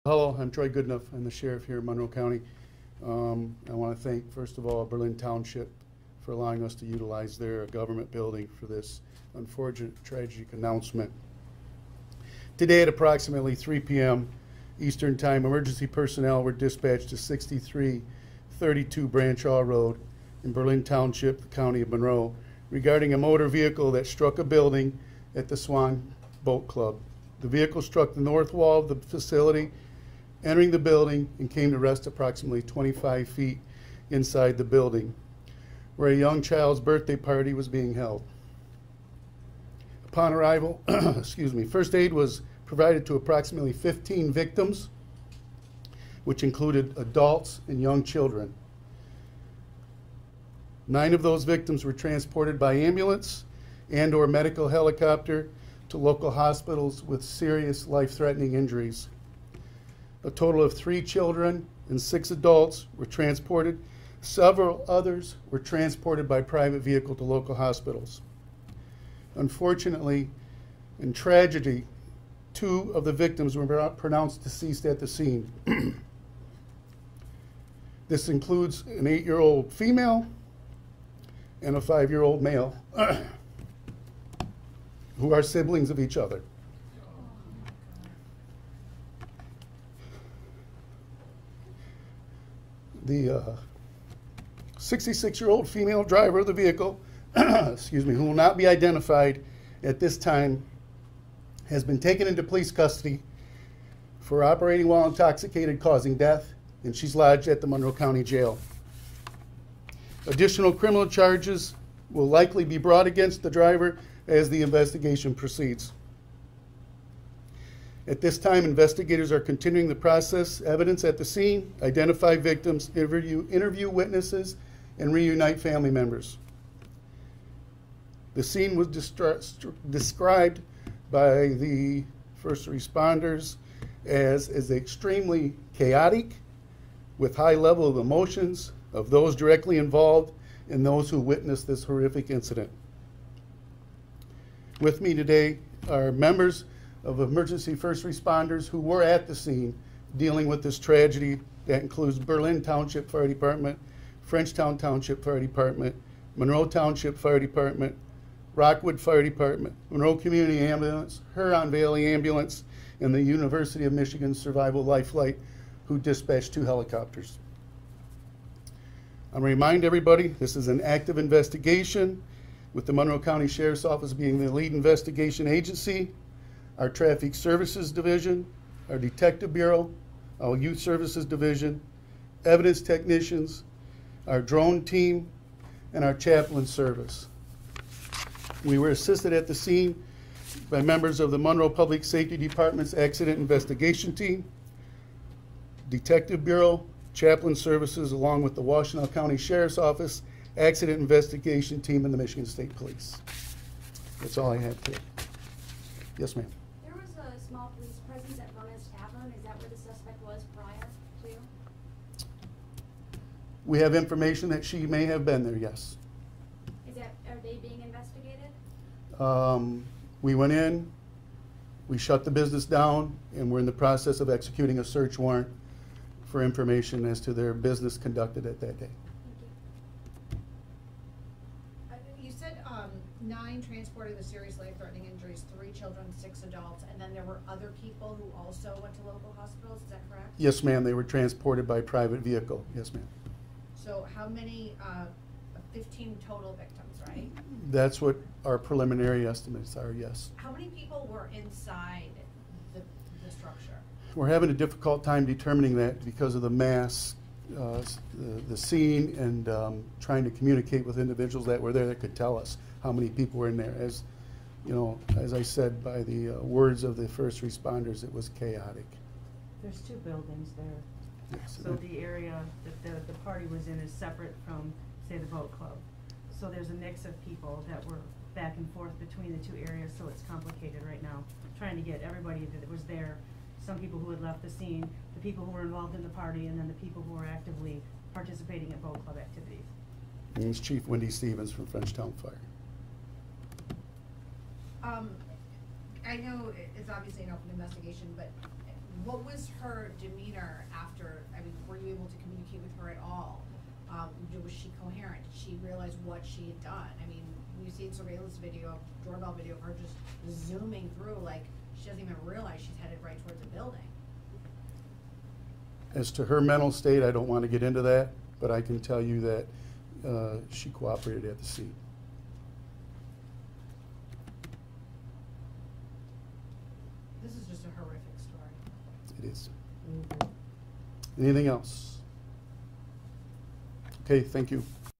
Hello, I'm Troy Goodenough. I'm the sheriff here in Monroe County. I want to thank, first of all, Berlin Township for allowing us to utilize their government building for this unfortunate, tragic announcement. Today at approximately 3 p.m. Eastern Time, emergency personnel were dispatched to 6332 Branch Hall Road in Berlin Township, the County of Monroe, regarding a motor vehicle that struck a building at the Swan Boat Club. The vehicle struck the north wall of the facility, entering the building, and came to rest approximately 25 feet inside the building, where a young child's birthday party was being held. Upon arrival, first aid was provided to approximately 15 victims, which included adults and young children. 9 of those victims were transported by ambulance and/or medical helicopter to local hospitals with serious life-threatening injuries. A total of 3 children and 6 adults were transported. Several others were transported by private vehicle to local hospitals. Unfortunately, in tragedy, 2 of the victims were pronounced deceased at the scene. This includes an 8-year-old female and a 5-year-old male who are siblings of each other. The 66-year-old female driver of the vehicle, who will not be identified at this time, has been taken into police custody for operating while intoxicated, causing death, and she's lodged at the Monroe County Jail. Additional criminal charges will likely be brought against the driver as the investigation proceeds. At this time, investigators are continuing to process evidence at the scene, identify victims, interview witnesses, and reunite family members. The scene was described by the first responders as extremely chaotic, with high level of emotions of those directly involved and those who witnessed this horrific incident. With me today are members of emergency first responders who were at the scene dealing with this tragedy. That includes Berlin Township Fire Department, Frenchtown Township Fire Department, Monroe Township Fire Department, Rockwood Fire Department, Monroe Community Ambulance, Huron Valley Ambulance, and the University of Michigan Survival Life Flight, who dispatched 2 helicopters. I'm going to remind everybody this is an active investigation, with the Monroe County Sheriff's Office being the lead investigation agency, our Traffic Services Division, our Detective Bureau, our Youth Services Division, evidence technicians, our drone team, and our chaplain service. We were assisted at the scene by members of the Monroe Public Safety Department's Accident Investigation Team, Detective Bureau, Chaplain Services, along with the Washtenaw County Sheriff's Office, Accident Investigation Team, and the Michigan State Police. That's all I have today. Yes, ma'am. There was a small police presence at Mona's Tavern. Is that where the suspect was prior to? We have information that she may have been there, yes. Are they being investigated? We went in, we shut the business down, and we're in the process of executing a search warrant for information as to their business conducted at that day. Thank you. You said 9 transported with serious life-threatening injuries, 3 children, 6 adults, and then there were other people who also went to local hospitals, is that correct? Yes, ma'am. They were transported by private vehicle. Yes, ma'am. So how many, 15 total victims, right? That's what our preliminary estimates are, yes. How many people were inside the structure? We're having a difficult time determining that because of the mass, the scene, and trying to communicate with individuals that were there that could tell us how many people were in there. As you know, as I said, by the words of the first responders, it was chaotic. There's 2 buildings there. Yes. So the area that the party was in is separate from, say, the boat club. So there's a mix of people that were back and forth between the 2 areas, so it's complicated right now, trying to get everybody that was there, some people who had left the scene, the people who were involved in the party, and then the people who were actively participating in boat club activities. My name's Chief Wendy Stevens from Frenchtown Fire. I know it's obviously an open investigation, but what was her demeanor after, I mean, were you able to communicate with her at all? Was she coherent? Did she realize what she had done? I mean, we've seen surveillance video, doorbell video of her just zooming through like she doesn't even realize she's headed right towards the building. As to her mental state, I don't want to get into that, but I can tell you that she cooperated at the scene. This is just a horrific story. It is. Anything else? Okay, thank you.